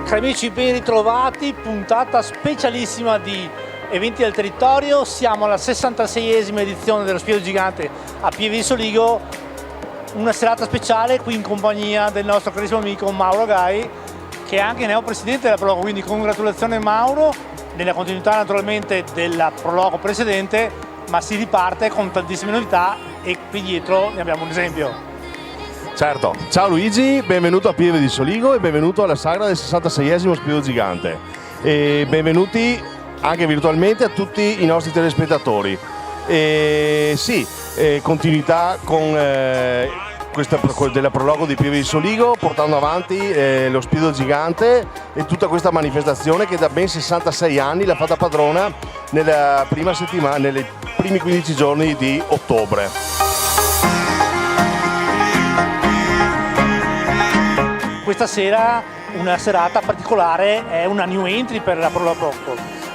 Cari amici, ben ritrovati, puntata specialissima di Eventi del Territorio. Siamo alla 66esima edizione dello Spiedo Gigante a Pieve di Soligo, una serata speciale qui in compagnia del nostro carissimo amico Mauro Gai, che è anche neopresidente della Proloco, quindi congratulazioni Mauro, nella continuità naturalmente della Proloco precedente, ma si riparte con tantissime novità e qui dietro ne abbiamo un esempio. Certo, ciao Luigi, benvenuto a Pieve di Soligo e benvenuto alla sagra del 66esimo Spiedo Gigante e benvenuti anche virtualmente a tutti i nostri telespettatori. Continuità con della Prologo di Pieve di Soligo, portando avanti lo Spiedo Gigante e tutta questa manifestazione che da ben 66 anni l'ha fatta padrona nella prima settimana, nei primi 15 giorni di ottobre. Questa sera una serata particolare, è una new entry per la Proloco.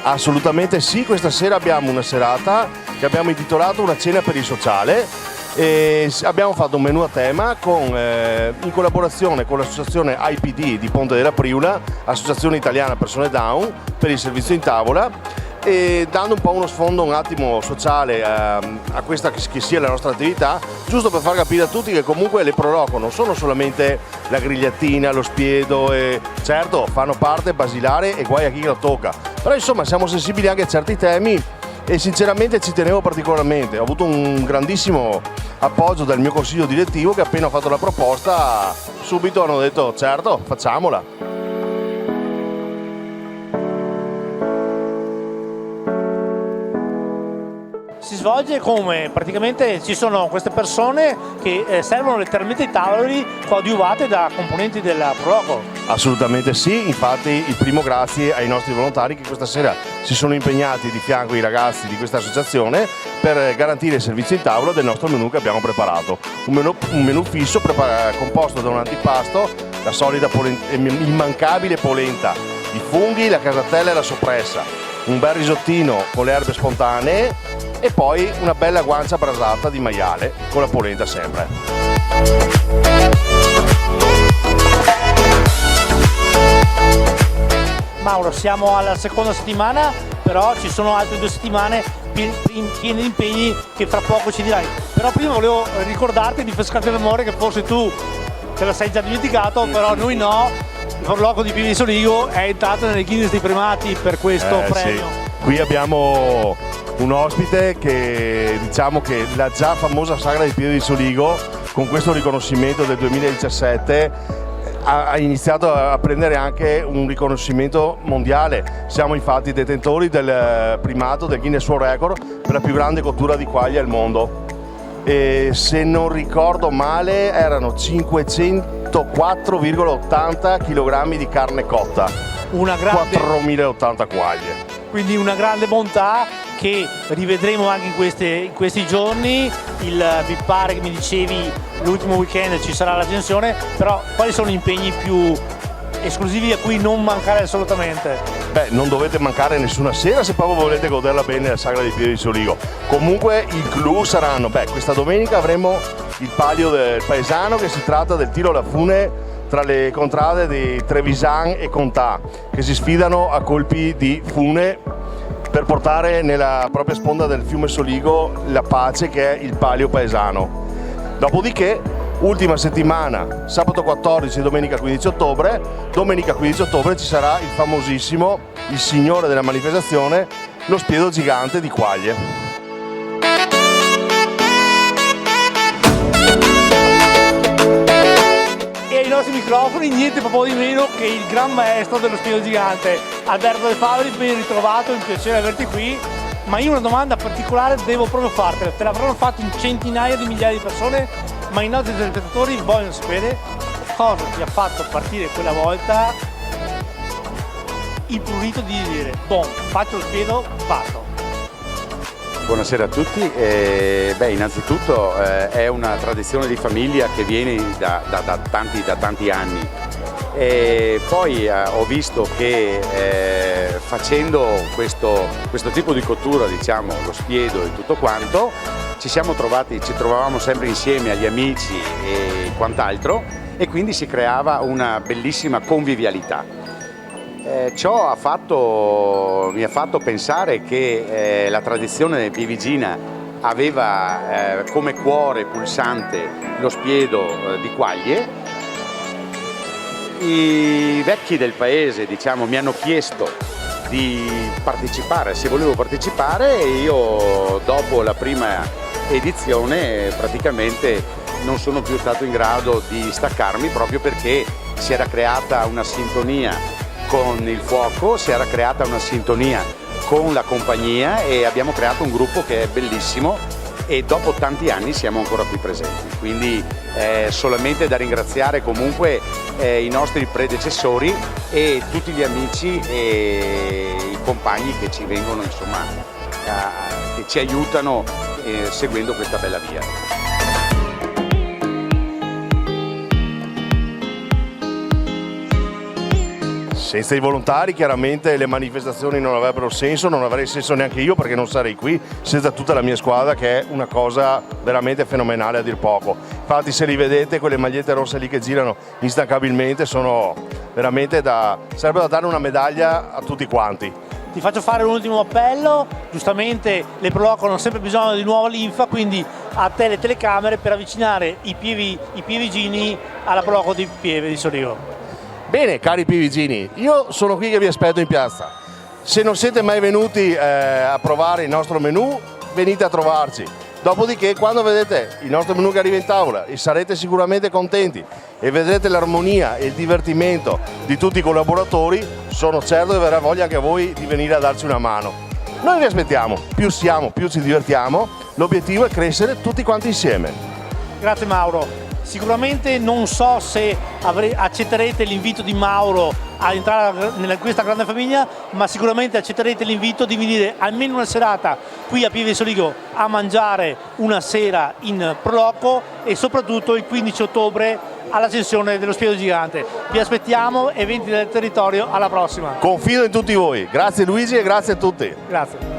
Assolutamente sì, questa sera abbiamo una serata che abbiamo intitolato Una cena per il sociale e abbiamo fatto un menù a tema in collaborazione con l'associazione IPD di Ponte della Priula, Associazione Italiana Persone Down, per il servizio in tavola, e dando un po' uno sfondo un attimo sociale a questa che sia la nostra attività, giusto per far capire a tutti che comunque le Proloco non sono solamente la grigliatina, lo spiedo, e certo fanno parte basilare e guai a chi la tocca, però insomma siamo sensibili anche a certi temi e sinceramente ci tenevo particolarmente. Ho avuto un grandissimo appoggio dal mio consiglio direttivo che appena ho fatto la proposta subito hanno detto certo, facciamola. Si svolge come praticamente ci sono queste persone che servono letteralmente i tavoli coadiuvate da componenti della Proloco. Assolutamente sì, infatti il primo grazie ai nostri volontari che questa sera si sono impegnati di fianco ai ragazzi di questa associazione per garantire il servizio in tavola del nostro menù che abbiamo preparato. Un menù fisso composto da un antipasto, la solita immancabile polenta, i funghi, la casatella e la soppressa, un bel risottino con le erbe spontanee e poi una bella guancia brasata di maiale con la polenta sempre. Mauro, siamo alla seconda settimana, però ci sono altre 2 settimane piene di impegni che fra poco ci dirai. Però prima volevo ricordarti di pescarti la memoria, che forse tu te la sei già dimenticato, però noi no. Il Proloco di Pieve di Soligo è entrato nelle Guinness dei primati per questo premio. Sì. Qui abbiamo un ospite che diciamo che la già famosa sagra di Pieve di Soligo, con questo riconoscimento del 2017, ha iniziato a prendere anche un riconoscimento mondiale. Siamo infatti detentori del primato del Guinness World Record per la più grande cottura di quaglia al mondo. E se non ricordo male erano 504,80 kg di carne cotta, 4.080 quaglie. Quindi una grande bontà che rivedremo anche in questi giorni. Mi pare che mi dicevi l'ultimo weekend ci sarà l'ascensione, però quali sono gli impegni più esclusivi a cui non mancare assolutamente? Beh, non dovete mancare nessuna sera se proprio volete goderla bene la sagra di Pieve di Soligo. Comunque i clou saranno, questa domenica avremo il palio del paesano, che si tratta del tiro alla fune tra le contrade di Trevisan e Contà, che si sfidano a colpi di fune per portare nella propria sponda del fiume Soligo la pace, che è il palio paesano. Dopodiché, ultima settimana, sabato 14 e domenica 15 ottobre, domenica 15 ottobre ci sarà il famosissimo, il signore della manifestazione, lo Spiedo Gigante di Quaglie. E ai nostri microfoni niente proprio di meno che il gran maestro dello Spiedo Gigante, Alberto De Fabri. Ben ritrovato, è un piacere averti qui. Ma io una domanda particolare devo proprio fartela, te l'avranno fatto in centinaia di migliaia di persone, ma i nostri telespettatori vogliono sapere cosa ti ha fatto partire quella volta il prurito di dire faccio lo spiedo, parto. Buonasera a tutti, innanzitutto è una tradizione di famiglia che viene da tanti anni, e poi ho visto che facendo questo tipo di cottura, diciamo lo spiedo e tutto quanto, ci trovavamo sempre insieme agli amici e quant'altro, e quindi si creava una bellissima convivialità. Ciò mi ha fatto pensare che la tradizione pivigina aveva come cuore pulsante lo spiedo di Quaglie. I vecchi del paese, diciamo, mi hanno chiesto di partecipare, se volevo partecipare, e io dopo la prima edizione praticamente non sono più stato in grado di staccarmi, proprio perché si era creata una sintonia con il fuoco, si era creata una sintonia con la compagnia e abbiamo creato un gruppo che è bellissimo e dopo tanti anni siamo ancora qui presenti. Quindi solamente da ringraziare comunque i nostri predecessori e tutti gli amici e i compagni che ci vengono, insomma, che ci aiutano seguendo questa bella via. Senza i volontari chiaramente le manifestazioni non avrebbero senso, non avrei senso neanche io, perché non sarei qui senza tutta la mia squadra, che è una cosa veramente fenomenale a dir poco. Infatti se li vedete, quelle magliette rosse lì che girano instancabilmente, sono veramente sarebbe da dare una medaglia a tutti quanti. Ti faccio fare un ultimo appello, giustamente le Pro Loco hanno sempre bisogno di nuova linfa, quindi a te le telecamere per avvicinare i pievigini alla Pro Loco di Pieve di Soligo. Bene, cari pivigini, io sono qui che vi aspetto in piazza. Se non siete mai venuti a provare il nostro menù, venite a trovarci. Dopodiché, quando vedete il nostro menù che arriva in tavola, e sarete sicuramente contenti e vedrete l'armonia e il divertimento di tutti i collaboratori, sono certo che verrà voglia anche a voi di venire a darci una mano. Noi vi aspettiamo, più siamo, più ci divertiamo, l'obiettivo è crescere tutti quanti insieme. Grazie Mauro. Sicuramente non so se accetterete l'invito di Mauro a entrare in questa grande famiglia, ma sicuramente accetterete l'invito di venire almeno una serata qui a Pieve di Soligo a mangiare una sera in Pro Loco e soprattutto il 15 ottobre all'ascensione dello Spiedo Gigante. Vi aspettiamo, eventi del territorio, alla prossima. Confido in tutti voi. Grazie Luigi e grazie a tutti. Grazie.